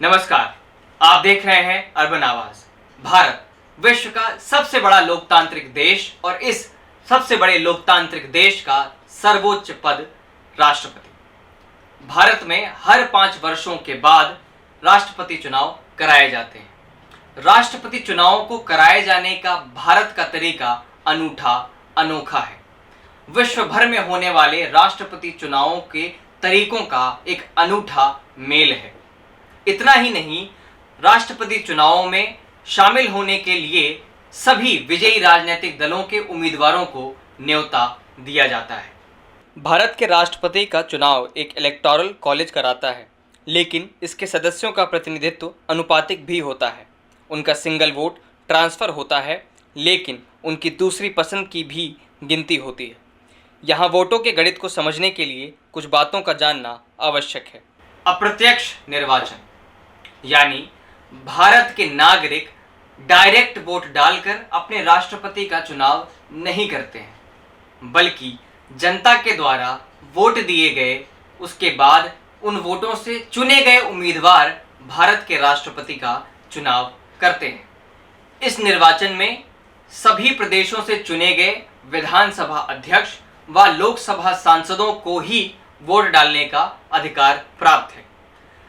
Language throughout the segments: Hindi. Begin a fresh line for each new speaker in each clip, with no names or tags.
नमस्कार, आप देख रहे हैं अर्बन आवाज। भारत विश्व का सबसे बड़ा लोकतांत्रिक देश और इस सबसे बड़े लोकतांत्रिक देश का सर्वोच्च पद राष्ट्रपति। भारत में हर 5 वर्षों के बाद राष्ट्रपति चुनाव कराए जाते हैं। राष्ट्रपति चुनावों को कराए जाने का भारत का तरीका अनूठा अनोखा है। विश्व भर में होने वाले राष्ट्रपति चुनावों के तरीकों का एक अनूठा मेल है। इतना ही नहीं, राष्ट्रपति चुनावों में शामिल होने के लिए सभी विजयी राजनीतिक दलों के उम्मीदवारों को न्योता दिया जाता है। भारत के राष्ट्रपति का चुनाव एक इलेक्टोरल कॉलेज कराता है, लेकिन इसके सदस्यों का प्रतिनिधित्व अनुपातिक भी होता है। उनका सिंगल वोट ट्रांसफ़र होता है, लेकिन उनकी दूसरी पसंद की भी गिनती होती है। यहाँ वोटों के गणित को समझने के लिए कुछ बातों का जानना आवश्यक है। अप्रत्यक्ष निर्वाचन यानी भारत के नागरिक डायरेक्ट वोट डालकर अपने राष्ट्रपति का चुनाव नहीं करते हैं, बल्कि जनता के द्वारा वोट दिए गए उसके बाद उन वोटों से चुने गए उम्मीदवार भारत के राष्ट्रपति का चुनाव करते हैं। इस निर्वाचन में सभी प्रदेशों से चुने गए विधानसभा अध्यक्ष व लोकसभा सांसदों को ही वोट डालने का अधिकार प्राप्त है।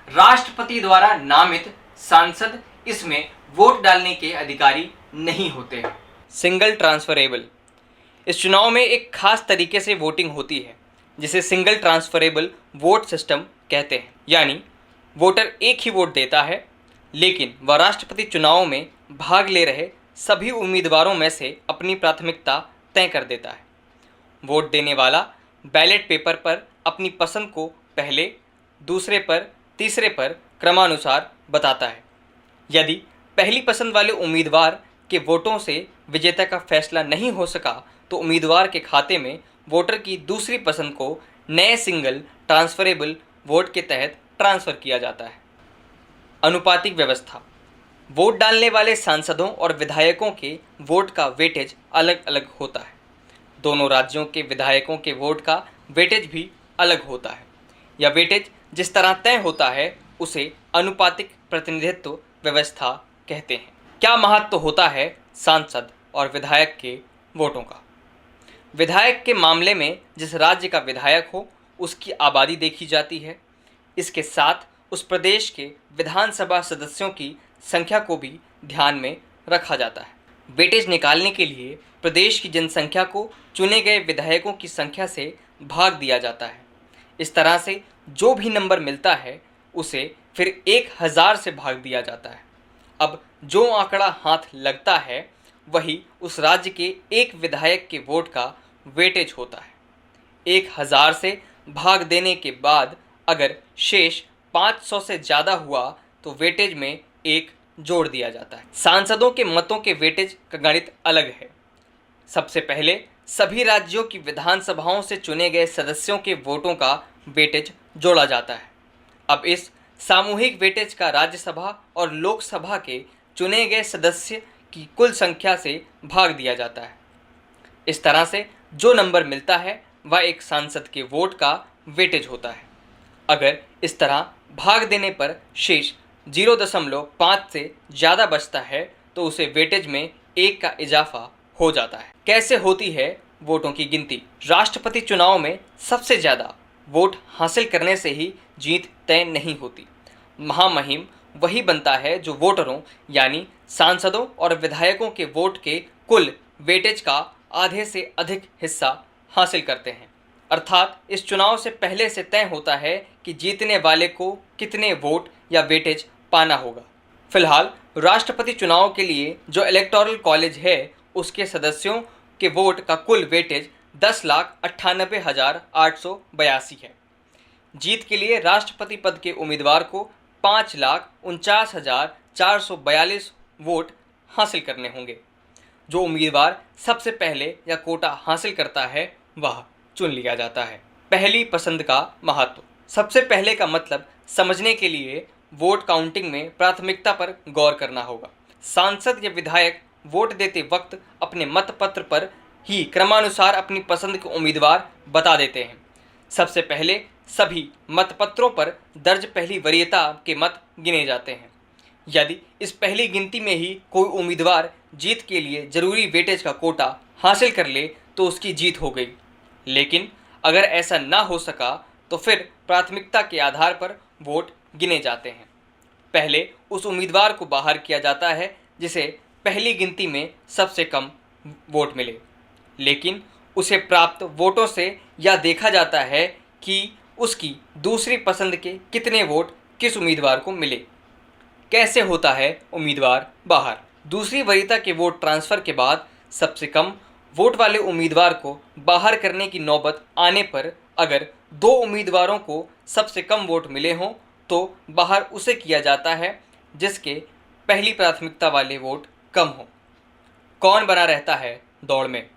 राष्ट्रपति द्वारा नामित सांसद इसमें वोट डालने के अधिकारी नहीं होते हैं। सिंगल ट्रांसफरेबल, इस चुनाव में एक खास तरीके से वोटिंग होती है जिसे सिंगल ट्रांसफरेबल वोट सिस्टम कहते हैं। यानी वोटर एक ही वोट देता है, लेकिन वह राष्ट्रपति चुनाव में भाग ले रहे सभी उम्मीदवारों में से अपनी प्राथमिकता तय कर देता है। वोट देने वाला बैलेट पेपर पर अपनी पसंद को पहले, दूसरे पर, तीसरे पर क्रमानुसार बताता है। यदि पहली पसंद वाले उम्मीदवार के वोटों से विजेता का फैसला नहीं हो सका तो उम्मीदवार के खाते में वोटर की दूसरी पसंद को नए सिंगल ट्रांसफरेबल वोट के तहत ट्रांसफ़र किया जाता है। अनुपातिक व्यवस्था, वोट डालने वाले सांसदों और विधायकों के वोट का वेटेज अलग अलग होता है। दोनों राज्यों के विधायकों के वोट का वेटेज भी अलग होता है। यह वेटेज जिस तरह तय होता है उसे अनुपातिक प्रतिनिधित्व व्यवस्था कहते हैं। क्या महत्व होता है सांसद और विधायक के वोटों का? विधायक के मामले में जिस राज्य का विधायक हो उसकी आबादी देखी जाती है। इसके साथ उस प्रदेश के विधानसभा सदस्यों की संख्या को भी ध्यान में रखा जाता है। वेटेज निकालने के लिए प्रदेश की जनसंख्या को चुने गए विधायकों की संख्या से भाग दिया जाता है। इस तरह से जो भी नंबर मिलता है उसे फिर 1000 से भाग दिया जाता है। अब जो आंकड़ा हाथ लगता है वही उस राज्य के एक विधायक के वोट का वेटेज होता है। 1000 से भाग देने के बाद अगर शेष 500 से ज़्यादा हुआ तो वेटेज में 1 जोड़ दिया जाता है। सांसदों के मतों के वेटेज का गणित अलग है। सबसे पहले सभी राज्यों की विधानसभाओं से चुने गए सदस्यों के वोटों का वेटेज जोड़ा जाता है। अब इस सामूहिक वेटेज का राज्यसभा और लोकसभा के चुने गए सदस्य की कुल संख्या से भाग दिया जाता है। इस तरह से जो नंबर मिलता है वह एक सांसद के वोट का वेटेज होता है। अगर इस तरह भाग देने पर शेष 0.5 से ज़्यादा बचता है तो उसे वेटेज में 1 का इजाफा हो जाता है। कैसे होती है वोटों की गिनती? राष्ट्रपति चुनाव में सबसे ज़्यादा वोट हासिल करने से ही जीत तय नहीं होती। महामहिम वही बनता है जो वोटरों यानी सांसदों और विधायकों के वोट के कुल वेटेज का आधे से अधिक हिस्सा हासिल करते हैं। अर्थात इस चुनाव से पहले से तय होता है कि जीतने वाले को कितने वोट या वेटेज पाना होगा। फिलहाल राष्ट्रपति चुनाव के लिए जो इलेक्टोरल कॉलेज है उसके सदस्यों के वोट का कुल वेटेज 10,98,882 है। जीत के लिए राष्ट्रपति पद के उम्मीदवार को 5,49,442 वोट हासिल करने होंगे। जो उम्मीदवार सबसे पहले या कोटा हासिल करता है वह चुन लिया जाता है। पहली पसंद का महत्व, सबसे पहले का मतलब समझने के लिए वोट काउंटिंग में प्राथमिकता पर गौर करना होगा। सांसद या विधायक वोट देते वक्त अपने मतपत्र पर ही क्रमानुसार अपनी पसंद के उम्मीदवार बता देते हैं। सबसे पहले सभी मतपत्रों पर दर्ज पहली वरीयता के मत गिने जाते हैं। यदि इस पहली गिनती में ही कोई उम्मीदवार जीत के लिए जरूरी वेटेज का कोटा हासिल कर ले तो उसकी जीत हो गई। लेकिन अगर ऐसा ना हो सका तो फिर प्राथमिकता के आधार पर वोट गिने जाते हैं। पहले उस उम्मीदवार को बाहर किया जाता है जिसे पहली गिनती में सबसे कम वोट मिले, लेकिन उसे प्राप्त वोटों से यह देखा जाता है कि उसकी दूसरी पसंद के कितने वोट किस उम्मीदवार को मिले। कैसे होता है उम्मीदवार बाहर? दूसरी वरीयता के वोट ट्रांसफ़र के बाद सबसे कम वोट वाले उम्मीदवार को बाहर करने की नौबत आने पर अगर दो उम्मीदवारों को सबसे कम वोट मिले हों तो बाहर उसे किया जाता है जिसके पहली प्राथमिकता वाले वोट कम हों। कौन बना रहता है दौड़ में?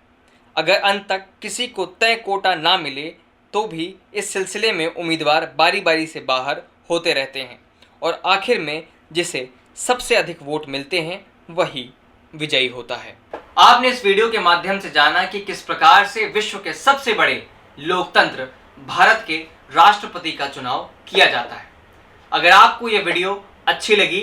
अगर अंत तक किसी को तय कोटा ना मिले तो भी इस सिलसिले में उम्मीदवार बारी बारी से बाहर होते रहते हैं और आखिर में जिसे सबसे अधिक वोट मिलते हैं वही विजयी होता है। आपने इस वीडियो के माध्यम से जाना कि किस प्रकार से विश्व के सबसे बड़े लोकतंत्र भारत के राष्ट्रपति का चुनाव किया जाता है। अगर आपको यह वीडियो अच्छी लगी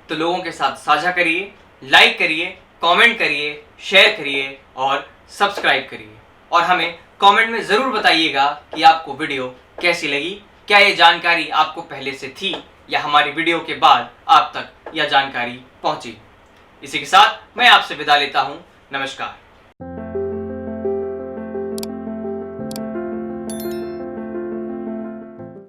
तो लोगों के साथ साझा करिए, लाइक करिए, कमेंट करिए, शेयर करिए और सब्सक्राइब करिए। और हमें कमेंट में ज़रूर बताइएगा कि आपको वीडियो कैसी लगी। क्या ये जानकारी आपको पहले से थी या हमारी वीडियो के बाद आप तक यह जानकारी पहुंची? इसी के साथ मैं आपसे विदा लेता हूं। नमस्कार।